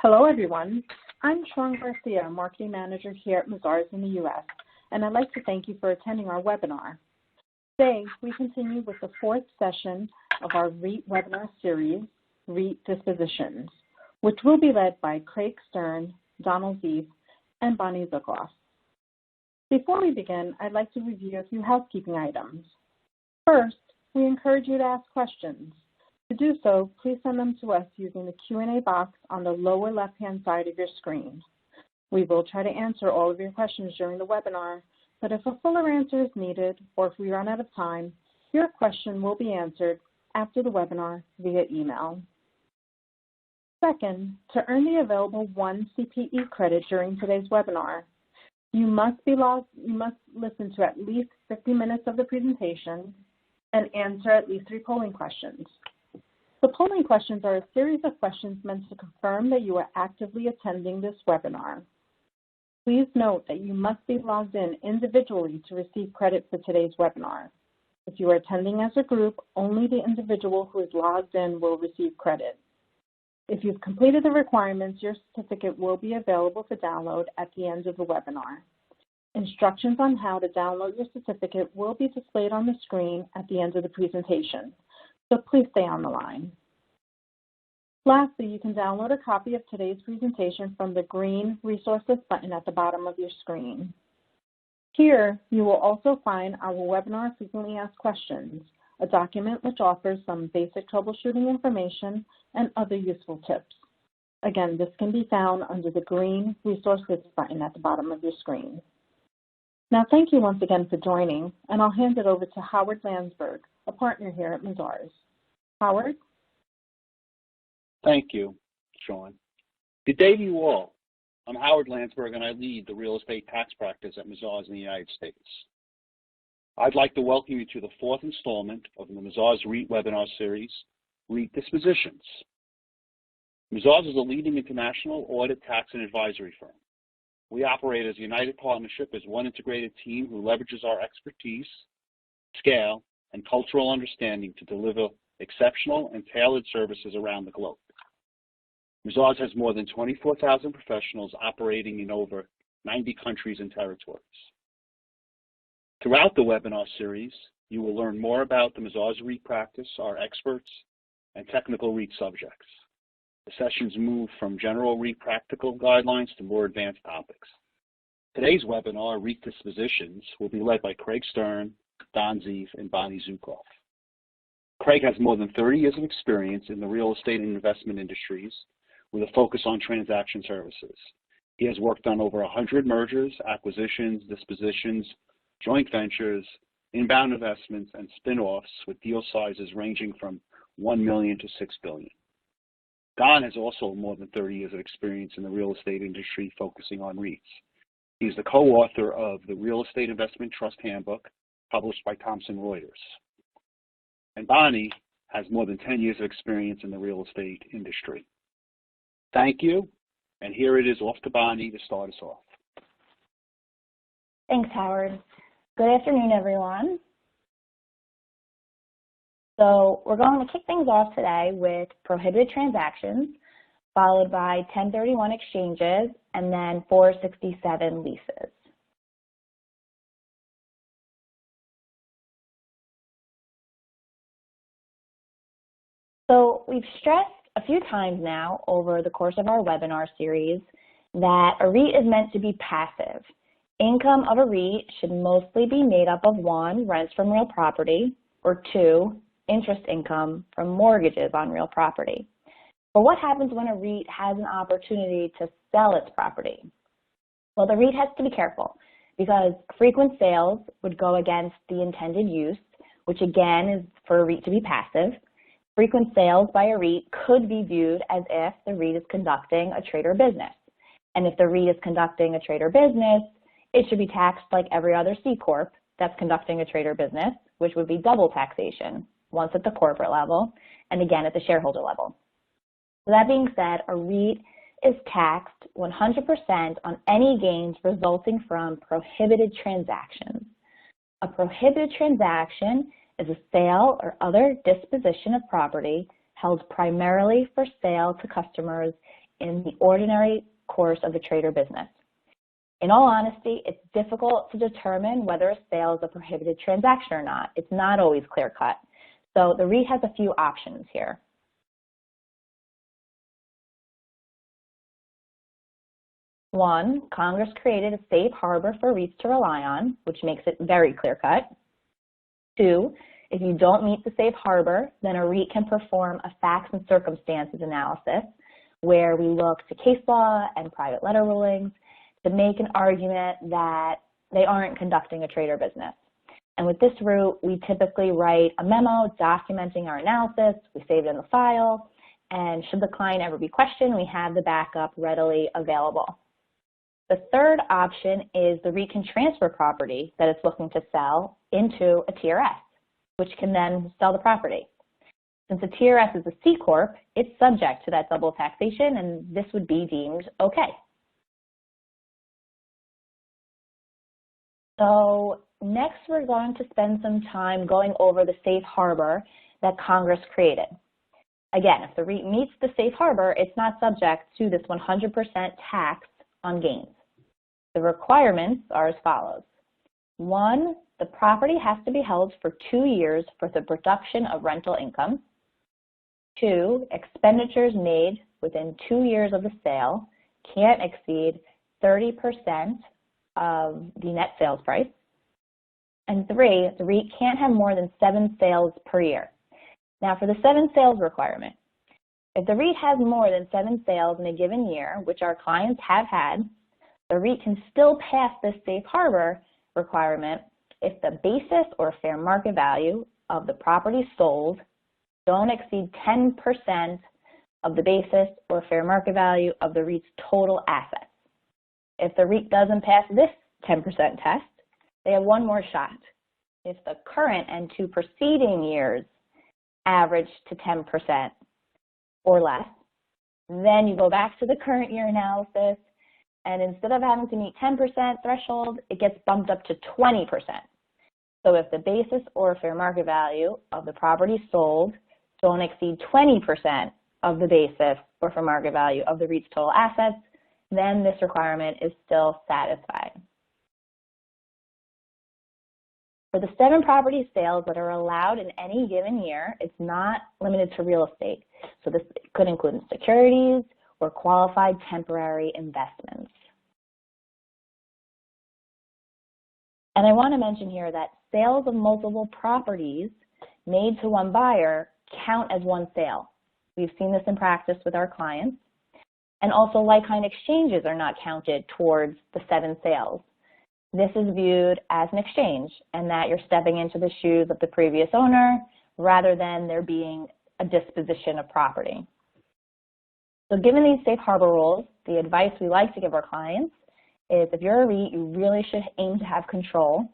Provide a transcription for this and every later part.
Hello, everyone. I'm Sharon Garcia, Marketing Manager here at Mazars in the U.S., and I'd like to thank you for attending our webinar. Today, we continue with the fourth session of our REIT webinar series, REIT Dispositions, which will be led by Craig Stern, Donald Zeef, and Bonnie Zukoff. Before we begin, I'd like to review a few housekeeping items. First, we encourage you to ask questions. To do so, please send them to us using the Q&A box on the lower left-hand side of your screen. We will try to answer all of your questions during the webinar, but if a fuller answer is needed or if we run out of time, your question will be answered after the webinar via email. Second, to earn the available 1 CPE credit during today's webinar, you must listen to at least 50 minutes of the presentation and answer at least 3 polling questions. The polling questions are a series of questions meant to confirm that you are actively attending this webinar. Please note that you must be logged in individually to receive credit for today's webinar. If you are attending as a group, only the individual who is logged in will receive credit. If you've completed the requirements, your certificate will be available for download at the end of the webinar. Instructions on how to download your certificate will be displayed on the screen at the end of the presentation, so please stay on the line. Lastly, you can download a copy of today's presentation from the green Resources button at the bottom of your screen. Here, you will also find our webinar Frequently Asked Questions, a document which offers some basic troubleshooting information and other useful tips. Again, this can be found under the green Resources button at the bottom of your screen. Now, thank you once again for joining, and I'll hand it over to Howard Landsberg, a partner here at Mazars. Howard? Thank you, Sean. Good day to you all. I'm Howard Landsberg, and I lead the real estate tax practice at Mazars in the United States. I'd like to welcome you to the 4th installment of the Mazars REIT webinar series, REIT Dispositions. Mazars is a leading international audit, tax, and advisory firm. We operate as a united partnership as one integrated team who leverages our expertise, scale, and cultural understanding to deliver exceptional and tailored services around the globe. Mazars has more than 24,000 professionals operating in over 90 countries and territories. Throughout the webinar series, you will learn more about the Mazars REIT practice, our experts, and technical REIT subjects. The sessions move from general REIT practical guidelines to more advanced topics. Today's webinar, REIT Dispositions, will be led by Craig Stern, Don Zeef, and Bonnie Zukoff. Craig has more than 30 years of experience in the real estate and investment industries with a focus on transaction services. He has worked on over 100 mergers, acquisitions, dispositions, joint ventures, inbound investments, and spin-offs with deal sizes ranging from $1 million to $6 billion. Don has also more than 30 years of experience in the real estate industry focusing on REITs. He's the co-author of the Real Estate Investment Trust Handbook, published by Thomson Reuters. And Bonnie has more than 10 years of experience in the real estate industry. Thank you, and here it is off to Bonnie to start us off. Thanks, Howard. Good afternoon, everyone. So we're going to kick things off today with Prohibited Transactions, followed by 1031 exchanges, and then 467 leases. So we've stressed a few times now over the course of our webinar series that a REIT is meant to be passive. Income of a REIT should mostly be made up of 1, rents from real property, or 2, interest income from mortgages on real property. But what happens when a REIT has an opportunity to sell its property? Well, the REIT has to be careful because frequent sales would go against the intended use, which again is for a REIT to be passive. Frequent sales by a REIT could be viewed as if the REIT is conducting a trade or business. And if the REIT is conducting a trade or business, it should be taxed like every other C Corp that's conducting a trade or business, which would be double taxation, once at the corporate level and again at the shareholder level. So that being said, a REIT is taxed 100% on any gains resulting from prohibited transactions. A prohibited transaction is a sale or other disposition of property held primarily for sale to customers in the ordinary course of the trade or business. In all honesty, it's difficult to determine whether a sale is a prohibited transaction or not. It's not always clear-cut. So the REIT has a few options here. One, Congress created a safe harbor for REITs to rely on, which makes it very clear-cut. Two, if you don't meet the safe harbor, then a REIT can perform a facts and circumstances analysis where we look to case law and private letter rulings to make an argument that they aren't conducting a trade or business. And with this route, we typically write a memo documenting our analysis, we save it in the file, and should the client ever be questioned, we have the backup readily available. The third option is the REIT can transfer property that it's looking to sell into a TRS, which can then sell the property. Since a TRS is a C Corp, it's subject to that double taxation, and this would be deemed okay. So next, we're going to spend some time going over the safe harbor that Congress created. Again, if the REIT meets the safe harbor, it's not subject to this 100% tax on gains. The requirements are as follows. One, the property has to be held for 2 years for the production of rental income. Two, expenditures made within 2 years of the sale can't exceed 30% of the net sales price. And three, the REIT can't have more than 7 sales per year. Now for the 7 sales requirement, if the REIT has more than 7 sales in a given year, which our clients have had, the REIT can still pass this safe harbor requirement if the basis or fair market value of the property sold don't exceed 10% of the basis or fair market value of the REIT's total assets. If the REIT doesn't pass this 10% test, they have one more shot. If the current and 2 preceding years average to 10% or less, then you go back to the current year analysis, and instead of having to meet 10% threshold, it gets bumped up to 20%. So if the basis or fair market value of the property sold don't exceed 20% of the basis or fair market value of the REIT's total assets, then this requirement is still satisfied. For the 7 property sales that are allowed in any given year, it's not limited to real estate. So this could include securities or qualified temporary investments. And I want to mention here that sales of multiple properties made to one buyer count as one sale. We've seen this in practice with our clients. And also like-kind exchanges are not counted towards the 7 sales. This is viewed as an exchange, and that you're stepping into the shoes of the previous owner rather than there being a disposition of property. So given these safe harbor rules, the advice we like to give our clients is if you're a REIT, you really should aim to have control.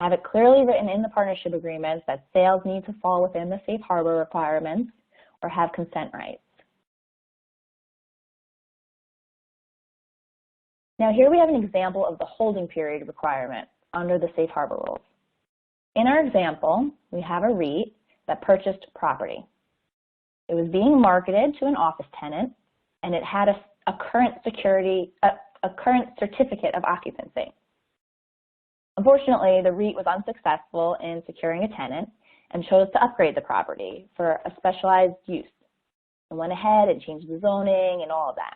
Have it clearly written in the partnership agreements that sales need to fall within the safe harbor requirements or have consent rights. Now here we have an example of the holding period requirement under the safe harbor rules. In our example, we have a REIT that purchased property. It was being marketed to an office tenant, and it had a current certificate of occupancy. Unfortunately, the REIT was unsuccessful in securing a tenant and chose to upgrade the property for a specialized use and went ahead and changed the zoning and all of that.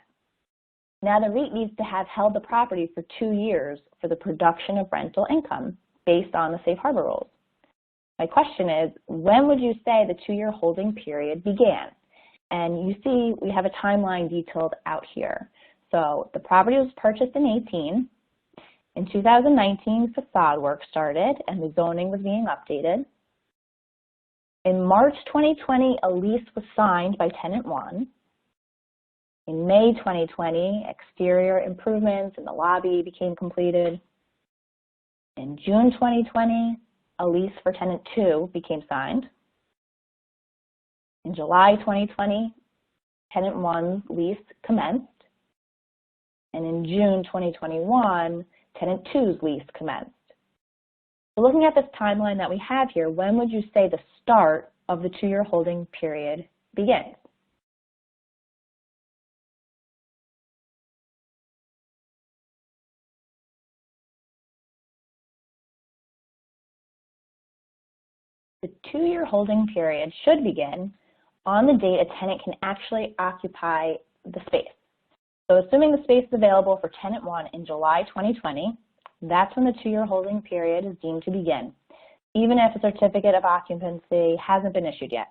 Now the REIT needs to have held the property for 2 years for the production of rental income based on the safe harbor rules. My question is, when would you say the 2-year holding period began? And you see we have a timeline detailed out here. So the property was purchased in 2018. In 2019, facade work started and the zoning was being updated. In March 2020, a lease was signed by tenant 1. In May 2020, exterior improvements in the lobby became completed. In June 2020, a lease for tenant 2 became signed. In July 2020, tenant 1's lease commenced. And in June 2021, tenant 2's lease commenced. So looking at this timeline that we have here, when would you say the start of the 2-year holding period begins? 2-year holding period should begin on the date a tenant can actually occupy the space. So assuming the space is available for tenant 1 in July 2020, that's when the 2-year holding period is deemed to begin, even if a certificate of occupancy hasn't been issued yet.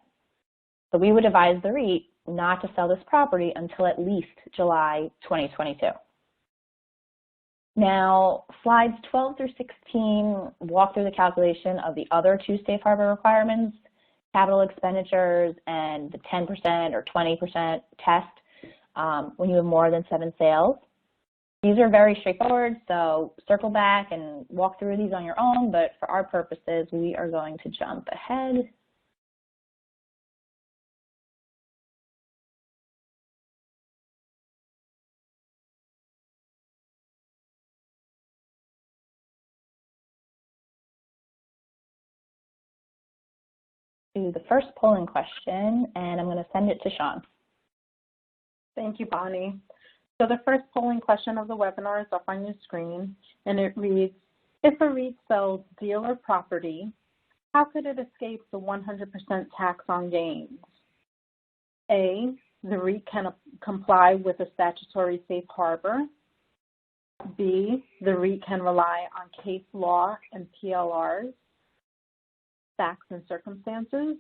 So we would advise the REIT not to sell this property until at least July 2022. Now, slides 12 through 16 walk through the calculation of the other 2 safe harbor requirements, capital expenditures and the 10% or 20% test when you have more than 7 sales. These are very straightforward, so circle back and walk through these on your own, but for our purposes, we are going to jump ahead. To the first polling question, and I'm going to send it to Sean. Thank you, Bonnie. So the first polling question of the webinar is up on your screen, and it reads, if a REIT sells dealer property, how could it escape the 100% tax on gains? A, the REIT can comply with a statutory safe harbor. B, the REIT can rely on case law and PLRs, facts and circumstances.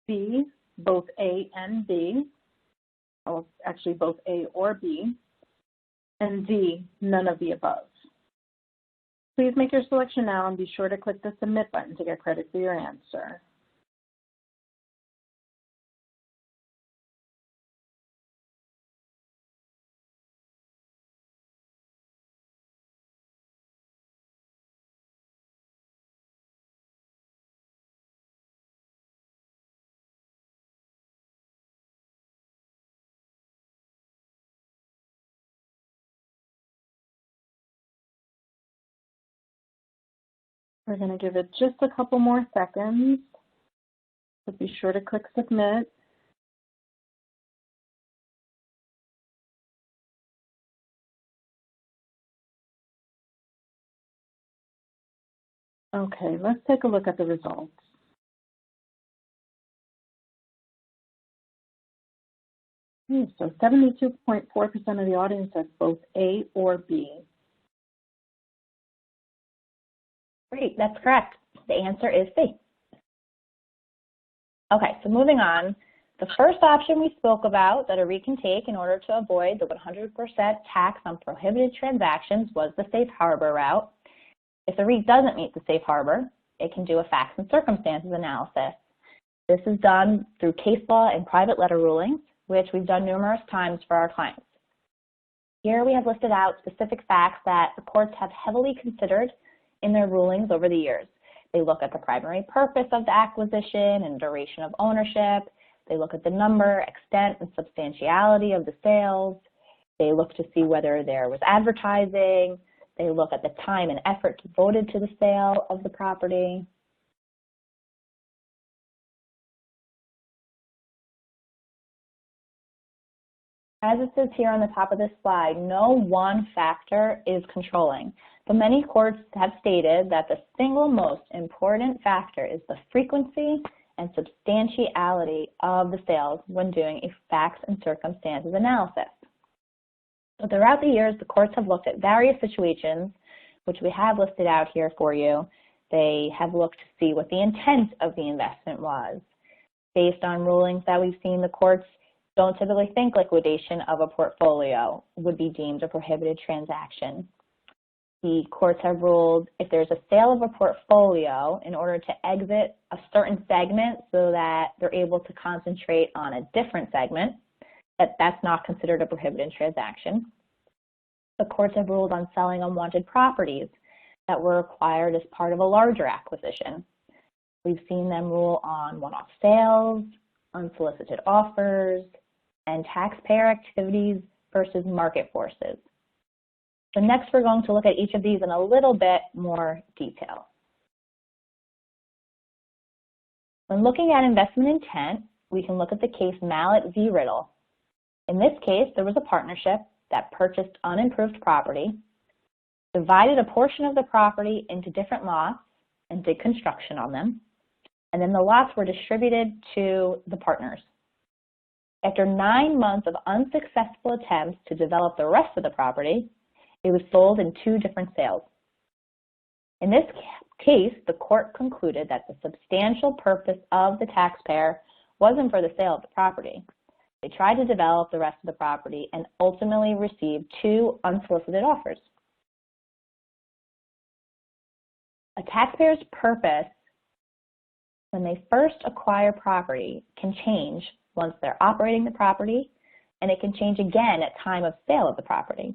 B, both A and B, or actually both A or B. And D, none of the above. Please make your selection now and be sure to click the submit button to get credit for your answer. We're going to give it just a couple more seconds, so be sure to click submit. Okay, let's take a look at the results. So 72.4% of the audience said both A or B. Great, that's correct. The answer is C. Okay, so moving on. The first option we spoke about that a REIT can take in order to avoid the 100% tax on prohibited transactions was the safe harbor route. If the REIT doesn't meet the safe harbor, it can do a facts and circumstances analysis. This is done through case law and private letter rulings, which we've done numerous times for our clients. Here we have listed out specific facts that the courts have heavily considered in their rulings over the years. They look at the primary purpose of the acquisition and duration of ownership. They look at the number, extent, and substantiality of the sales. They look to see whether there was advertising. They look at the time and effort devoted to the sale of the property. As it says here on the top of this slide, no one factor is controlling, but many courts have stated that the single most important factor is the frequency and substantiality of the sales when doing a facts and circumstances analysis. So throughout the years, the courts have looked at various situations, which we have listed out here for you. They have looked to see what the intent of the investment was. Based on rulings that we've seen, the courts don't typically think liquidation of a portfolio would be deemed a prohibited transaction. The courts have ruled if there's a sale of a portfolio in order to exit a certain segment so that they're able to concentrate on a different segment, that's not considered a prohibited transaction. The courts have ruled on selling unwanted properties that were acquired as part of a larger acquisition. We've seen them rule on one-off sales, unsolicited offers, and taxpayer activities versus market forces. So next we're going to look at each of these in a little bit more detail. When looking at investment intent, we can look at the case Mallet v. Riddle. In this case, there was a partnership that purchased unimproved property, divided a portion of the property into different lots, and did construction on them. and then the lots were distributed to the partners. After 9 months of unsuccessful attempts to develop the rest of the property, it was sold in 2 different sales. In this case, the court concluded that the substantial purpose of the taxpayer wasn't for the sale of the property. They tried to develop the rest of the property and ultimately received 2 unsolicited offers. A taxpayer's purpose when they first acquire property can change once they're operating the property, and it can change again at time of sale of the property.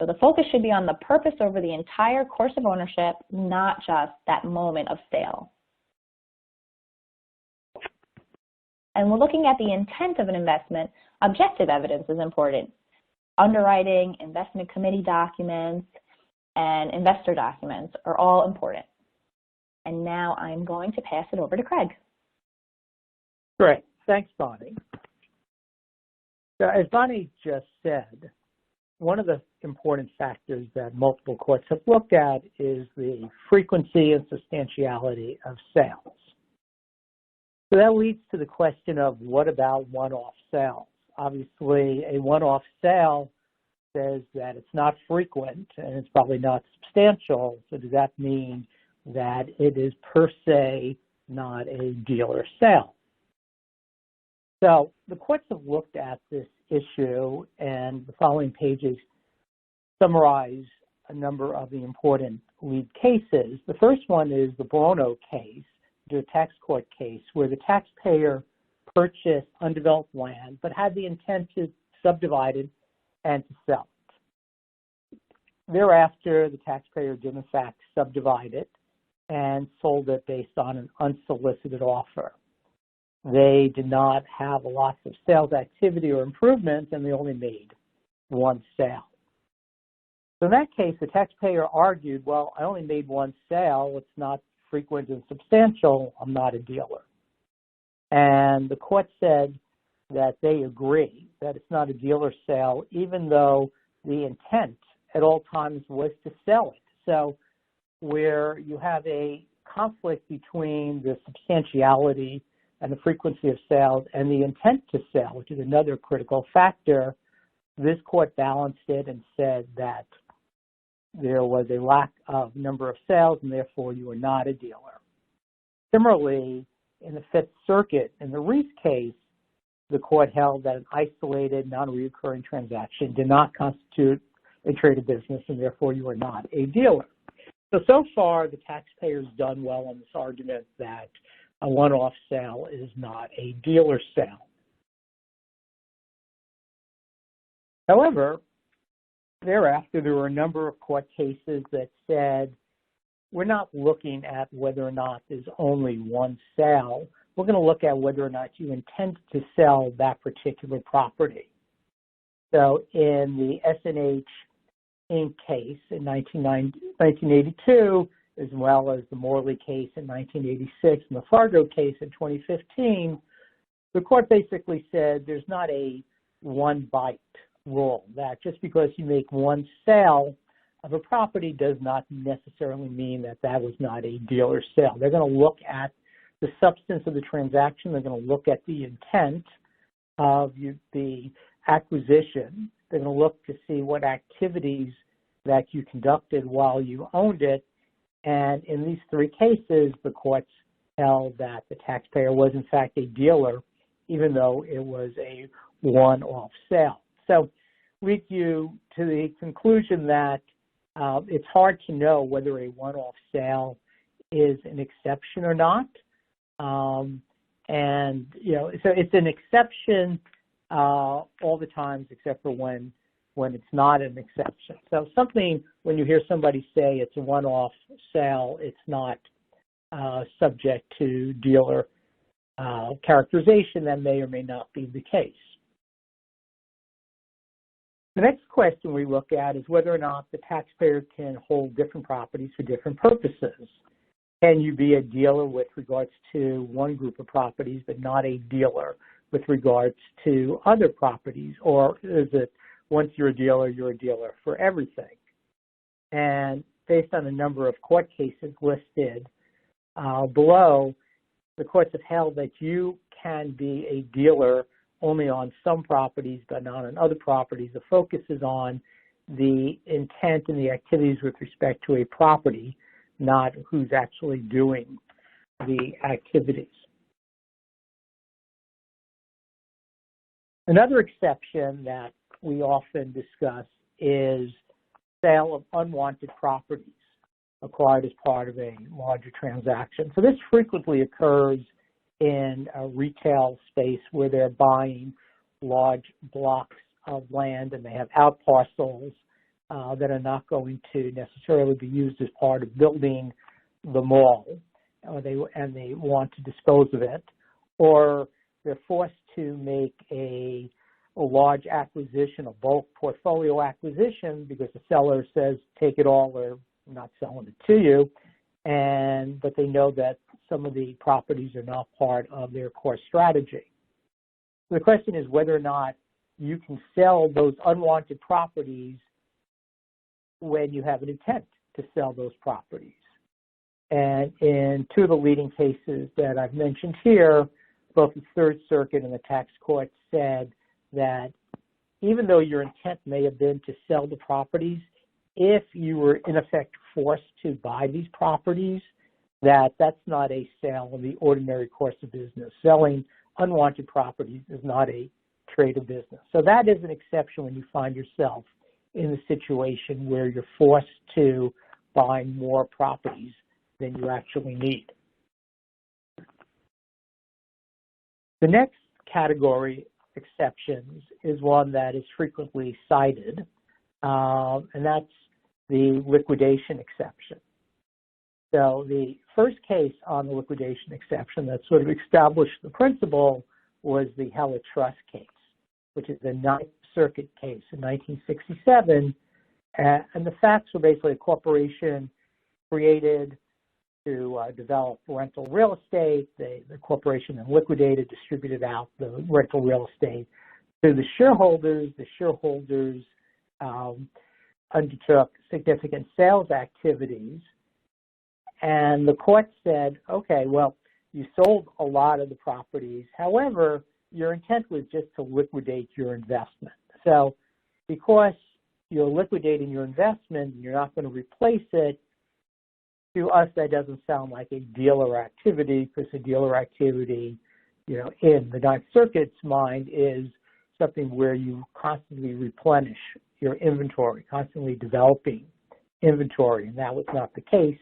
So the focus should be on the purpose over the entire course of ownership, not just that moment of sale. And we're looking at the intent of an investment. Objective evidence is important. Underwriting, investment committee documents, and investor documents are all important. And now I'm going to pass it over to Craig. Great. Thanks, Bonnie. So as Bonnie just said, one of the important factors that multiple courts have looked at is the frequency and substantiality of sales. So that leads to the question of what about one-off sales? Obviously, a one-off sale says that it's not frequent and it's probably not substantial. So does that mean that it is per se not a dealer sale? So the courts have looked at this issue, and the following pages summarize a number of the important lead cases. The first one is the Buono case, the tax court case, where the taxpayer purchased undeveloped land but had the intent to subdivide it and to sell it. Thereafter, the taxpayer did in fact subdivide it and sold it based on an unsolicited offer. They did not have lots of sales activity or improvements, and they only made 1 sale. So in that case, the taxpayer argued, well, I only made 1 sale. It's not frequent and substantial. I'm not a dealer. And the court said that they agree that it's not a dealer sale, even though the intent at all times was to sell it. So where you have a conflict between the substantiality and the frequency of sales and the intent to sell, which is another critical factor, this court balanced it and said that there was a lack of number of sales and therefore you are not a dealer. Similarly, in the Fifth Circuit, in the Reese case, the court held that an isolated, non-recurring transaction did not constitute a trade of business and therefore you are not a dealer. So far, the taxpayer's done well on this argument that a one-off sale is not a dealer sale. However, thereafter, there were a number of court cases that said, we're not looking at whether or not there's only 1 sale. We're going to look at whether or not you intend to sell that particular property. So in the S&H Inc. case in 1982, as well as the Morley case in 1986 and the Fargo case in 2015, the court basically said there's not a one-bite rule, that just because you make 1 sale of a property does not necessarily mean that that was not a dealer sale. They're going to look at the substance of the transaction. They're going to look at the intent of the acquisition. They're going to look to see what activities that you conducted while you owned it. And in these 3 cases, the courts held that the taxpayer was in fact a dealer, even though it was a one-off sale. So leads you to the conclusion that it's hard to know whether a one-off sale is an exception or not. And, you know, so it's an exception all the times except for when it's not an exception. So something, when you hear somebody say it's a one-off sale, it's not subject to dealer characterization, that may or may not be the case. The next question we look at is whether or not the taxpayer can hold different properties for different purposes. Can you be a dealer with regards to one group of properties, but not a dealer with regards to other properties? Or is it once you're a dealer for everything? And based on a number of court cases listed below, the courts have held that you can be a dealer only on some properties but not on other properties. The focus is on the intent and the activities with respect to a property, not who's actually doing the activities. Another exception that we often discuss is sale of unwanted properties acquired as part of a larger transaction. So this frequently occurs in a retail space where they're buying large blocks of land and they have out parcels that are not going to necessarily be used as part of building the mall, and they want to dispose of it, or they're forced to make a large acquisition, a bulk portfolio acquisition, because the seller says, take it all or I'm not selling it to you, but they know that some of the properties are not part of their core strategy. The question is whether or not you can sell those unwanted properties when you have an intent to sell those properties. And in two of the leading cases that I've mentioned here, both the Third Circuit and the tax court said that even though your intent may have been to sell the properties, if you were in effect forced to buy these properties, that's not a sale in the ordinary course of business. Selling unwanted properties is not a trade of business. So that is an exception when you find yourself in a situation where you're forced to buy more properties than you actually need. The next category, exceptions, is one that is frequently cited, and that's the liquidation exception. So the first case on the liquidation exception that sort of established the principle was the Heller Trust case, which is the Ninth Circuit case in 1967. And the facts were basically a corporation created to develop rental real estate. The corporation then liquidated, distributed out the rental real estate to the shareholders. The shareholders undertook significant sales activities. And the court said, okay, well, you sold a lot of the properties. However, your intent was just to liquidate your investment. So because you're liquidating your investment and you're not going to replace it, to us, that doesn't sound like a dealer activity, because a dealer activity, in the Ninth Circuit's mind, is something where you constantly replenish your inventory, constantly developing inventory, and that was not the case.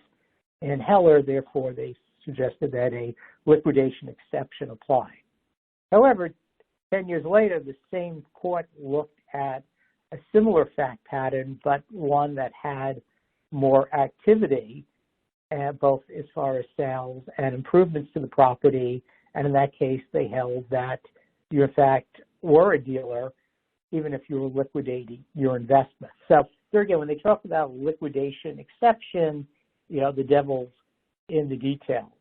And Heller, therefore, they suggested that a liquidation exception apply. However, 10 years later, the same court looked at a similar fact pattern, but one that had more activity, both as far as sales and improvements to the property. And in that case, they held that you, in fact, were a dealer, even if you were liquidating your investment. So there again, when they talk about liquidation exception, the devil's in the details.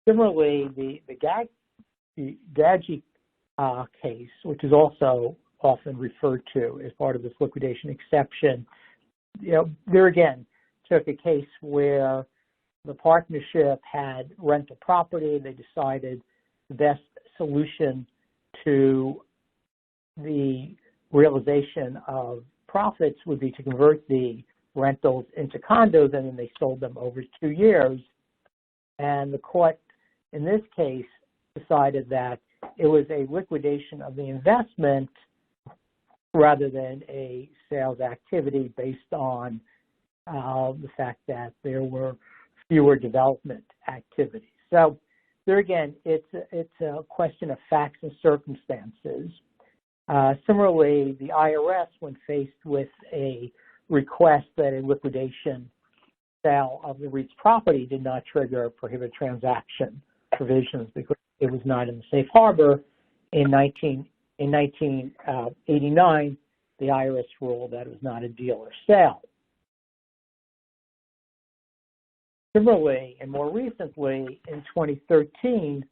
Similarly, the Gaggi case, which is also often referred to as part of this liquidation exception, there again took a case where the partnership had rental property. They decided the best solution to the realization of profits would be to convert the rentals into condos, and then they sold them over 2 years. And the court in this case decided that it was a liquidation of the investment rather than a sales activity based on the fact that there were fewer development activities. So there again, it's a question of facts and circumstances. Similarly, the IRS, when faced with a request that a liquidation sale of the REIT's property did not trigger prohibited transaction provisions because it was not in the safe harbor, in 1989, the IRS ruled that it was not a dealer sale. Similarly, and more recently, in 2013,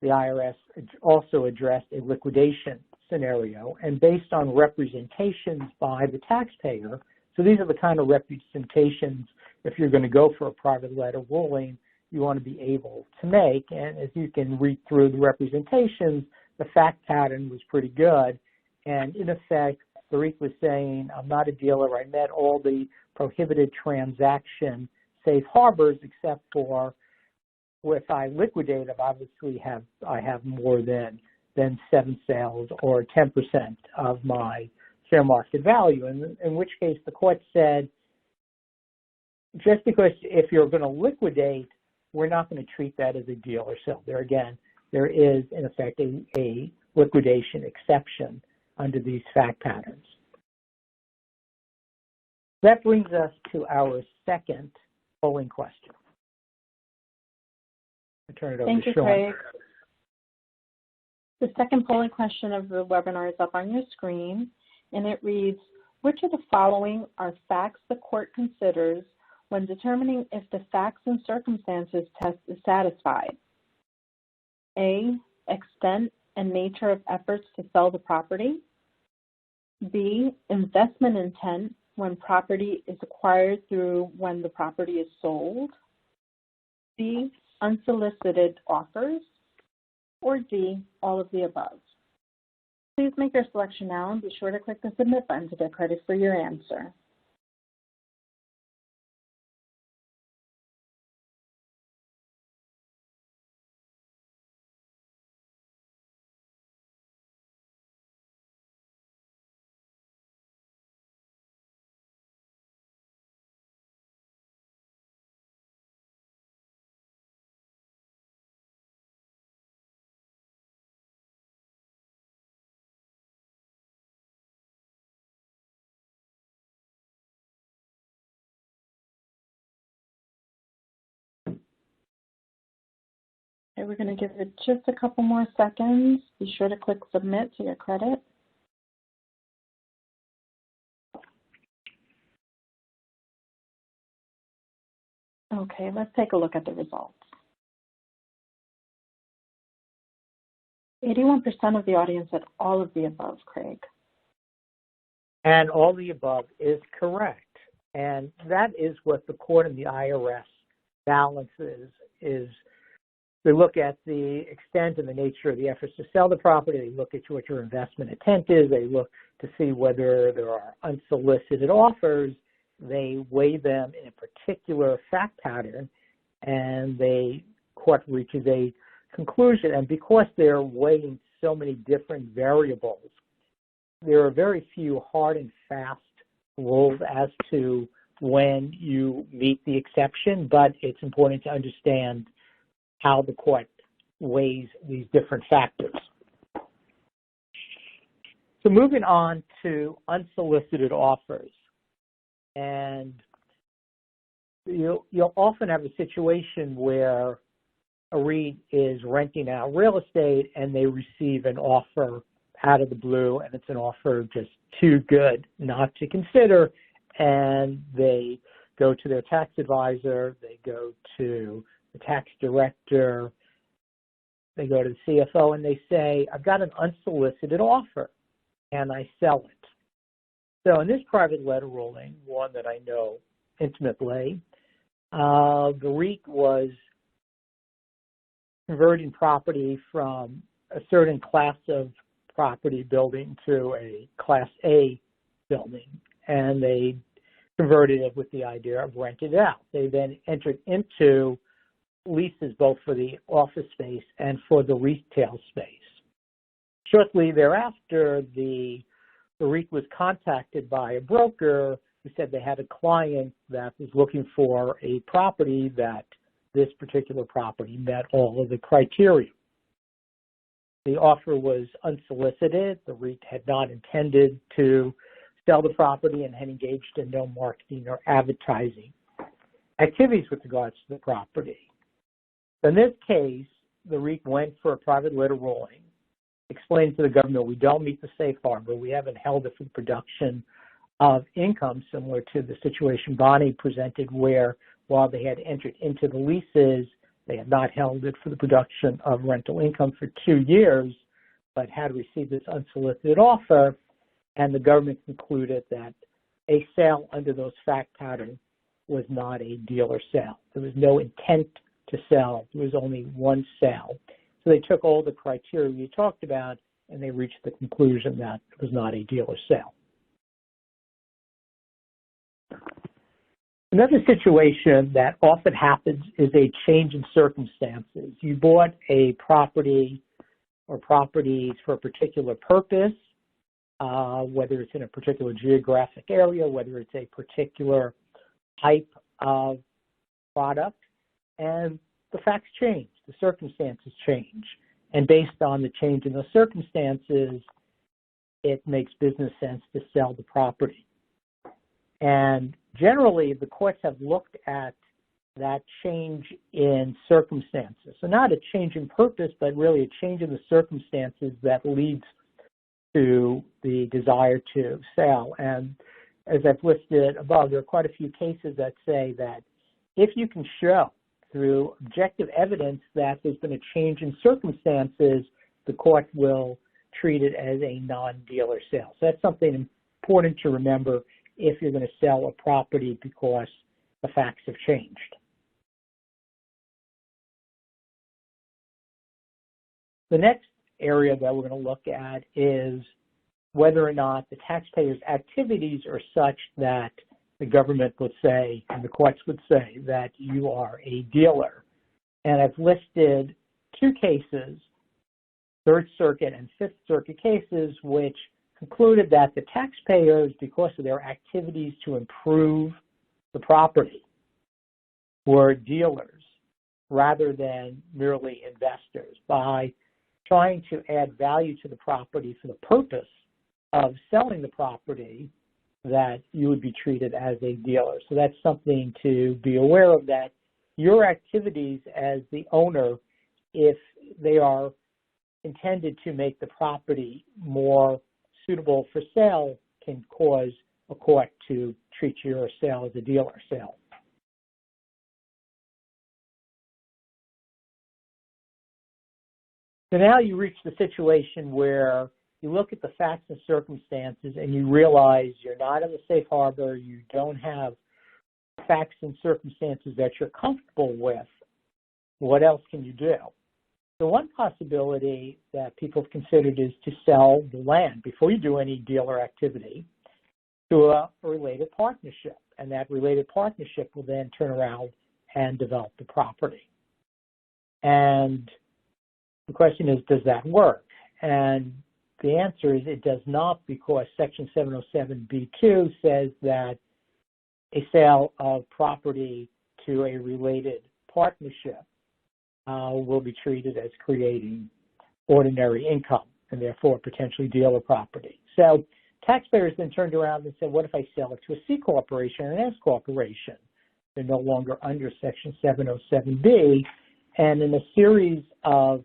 the IRS also addressed a liquidation scenario, and based on representations by the taxpayer So these are the kind of representations, if you're going to go for a private letter ruling, you want to be able to make. And as you can read through the representations, the fact pattern was pretty good. And in effect, the REIT was saying, I'm not a dealer. I met all the prohibited transaction safe harbors, except for if I liquidate, I have more than 7 sales or 10% of my fair market value, in which case the court said, just because if you're going to liquidate, we're not going to treat that as a deal or sale. There again, there is in effect a liquidation exception under these fact patterns. That brings us to our second polling question. I turn it over Thank to you, Sean. Craig. The second polling question of the webinar is up on your screen, and it reads, which of the following are facts the court considers when determining if the facts and circumstances test is satisfied? A, extent and nature of efforts to sell the property. B, investment intent when property is acquired through when the property is sold. C, unsolicited offers. Or D, all of the above. Please make your selection now and be sure to click the Submit button to get credit for your answer. Okay, we're going to give it just a couple more seconds. Be sure to click Submit to get credit. Okay, let's take a look at the results. 81% of the audience said all of the above, Craig. And all the above is correct. And that is what the court and the IRS balances is. They look at the extent and the nature of the efforts to sell the property. They look at what your investment intent is. They look to see whether there are unsolicited offers. They weigh them in a particular fact pattern, and the court reaches a conclusion. And because they're weighing so many different variables, there are very few hard and fast rules as to when you meet the exception, but it's important to understand how the court weighs these different factors. So moving on to unsolicited offers. And you'll often have a situation where a REIT is renting out real estate and they receive an offer out of the blue, and it's an offer just too good not to consider, and they go to their tax advisor, they go to the tax director, they go to the CFO, and they say, I've got an unsolicited offer, and I sell it. So in this private letter ruling, one that I know intimately, the REIT was converting property from a certain class of property building to a Class A building, and they converted it with the idea of renting it out. They then entered into leases both for the office space and for the retail space. Shortly thereafter, the REIT was contacted by a broker who said they had a client that was looking for a property that this particular property met all of the criteria. The offer was unsolicited. The REIT had not intended to sell the property and had engaged in no marketing or advertising activities with regards to the property. In this case, the REIT went for a private letter ruling, explained to the government, we don't meet the safe harbor. We haven't held it for the production of income, similar to the situation Bonnie presented, where while they had entered into the leases, they had not held it for the production of rental income for 2 years, but had received this unsolicited offer, and the government concluded that a sale under those fact patterns was not a dealer sale. There was no intent to sell. There was only one sale. So they took all the criteria we talked about and they reached the conclusion that it was not a dealer sale. Another situation that often happens is a change in circumstances. You bought a property or properties for a particular purpose, whether it's in a particular geographic area, whether it's a particular type of product, and the facts change, the circumstances change. And based on the change in those circumstances, it makes business sense to sell the property. And generally, the courts have looked at that change in circumstances. So not a change in purpose, but really a change in the circumstances that leads to the desire to sell. And as I've listed above, there are quite a few cases that say that if you can show through objective evidence that there's been a change in circumstances, the court will treat it as a non-dealer sale. So that's something important to remember if you're going to sell a property because the facts have changed. The next area that we're going to look at is whether or not the taxpayer's activities are such that the government would say and the courts would say that you are a dealer. And I've listed two cases, Third Circuit and Fifth Circuit cases, which concluded that the taxpayers, because of their activities to improve the property, were dealers rather than merely investors. By trying to add value to the property for the purpose of selling the property, that you would be treated as a dealer. So that's something to be aware of, that your activities as the owner, if they are intended to make the property more suitable for sale, can cause a court to treat your sale as a dealer sale. So now you reach the situation where you look at the facts and circumstances and you realize you're not in the safe harbor, you don't have facts and circumstances that you're comfortable with. What else can you do? So one possibility that people have considered is to sell the land before you do any dealer activity to a related partnership. And that related partnership will then turn around and develop the property. And the question is, does that work? And the answer is it does not, because Section 707B2 says that a sale of property to a related partnership will be treated as creating ordinary income and therefore potentially dealer property. So taxpayers then turned around and said, what if I sell it to a C corporation or an S corporation? They're no longer under Section 707B. And in a series of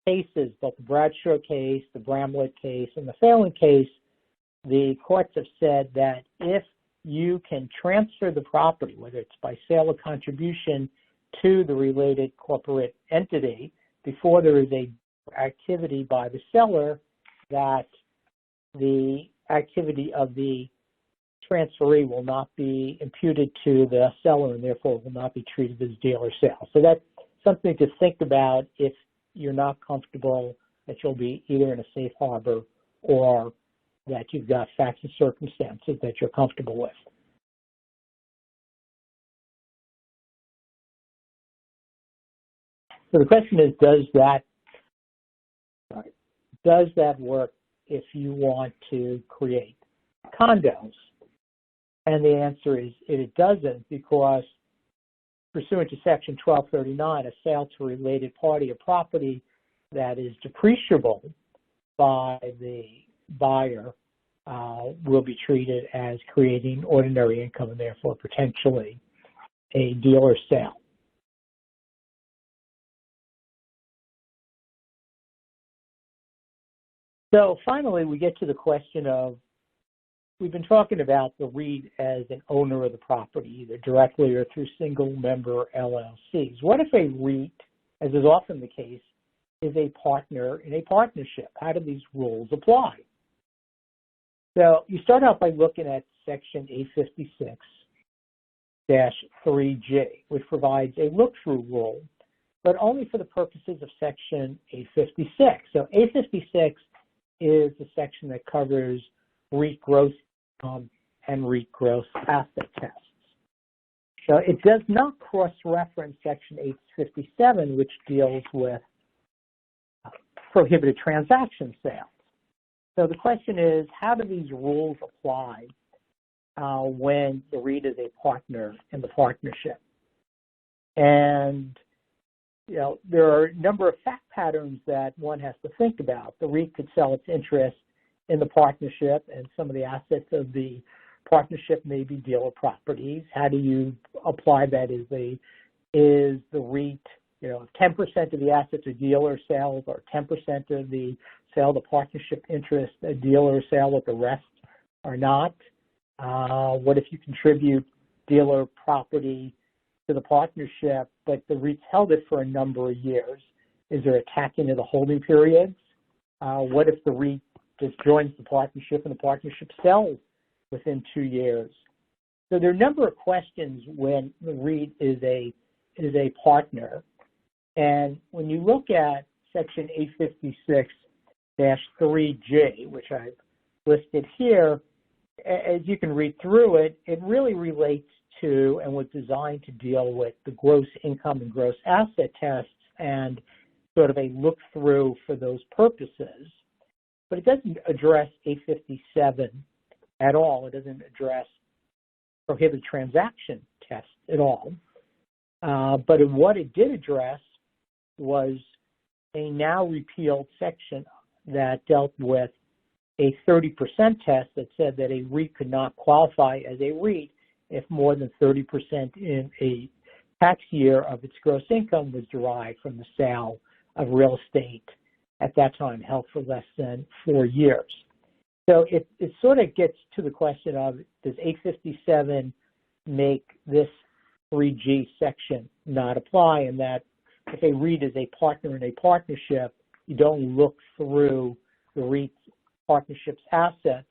cases, both the Bradshaw case, the Bramlett case, and the Phelan case, the courts have said that if you can transfer the property, whether it's by sale or contribution, to the related corporate entity before there is a activity by the seller, that the activity of the transferee will not be imputed to the seller and therefore will not be treated as dealer sale. So that's something to think about if you're not comfortable that you'll be either in a safe harbor or that you've got facts and circumstances that you're comfortable with. So the question is, does that work if you want to create condos? And the answer is it doesn't, because pursuant to Section 1239, a sale to a related party of property that is depreciable by the buyer will be treated as creating ordinary income and therefore potentially a dealer sale. So finally, we get to the question of, we've been talking about the REIT as an owner of the property, either directly or through single-member LLCs. What if a REIT, as is often the case, is a partner in a partnership? How do these rules apply? So you start out by looking at Section 856-3G, which provides a look-through rule, but only for the purposes of Section 856. So 856 is the section that covers REIT gross income and REIT gross asset tests. So it does not cross-reference Section 857, which deals with prohibited transaction sales. So the question is, how do these rules apply when the REIT is a partner in the partnership? And there are a number of fact patterns that one has to think about. The REIT could sell its interest in the partnership, and some of the assets of the partnership may be dealer properties. How do you apply that? Is the REIT, 10% of the assets are dealer sales, or 10% of the sale of the partnership interest a dealer sale, with the rest are not? What if you contribute dealer property to the partnership, but the REIT's held it for a number of years? Is there a tack into the holding periods? What if the REIT just joins the partnership and the partnership sells within 2 years? So there are a number of questions when the REIT is a partner. And when you look at Section 856-3G, which I've listed here, as you can read through it, it really relates to and was designed to deal with the gross income and gross asset tests and sort of a look-through for those purposes. But it doesn't address 857 at all. It doesn't address prohibited transaction tests at all. But what it did address was a now repealed section that dealt with a 30% test that said that a REIT could not qualify as a REIT if more than 30% in a tax year of its gross income was derived from the sale of real estate at that time held for less than 4 years. So it sort of gets to the question of, does 857 make this 3G section not apply, and that if a REIT is a partner in a partnership, you don't look through the REIT partnership's assets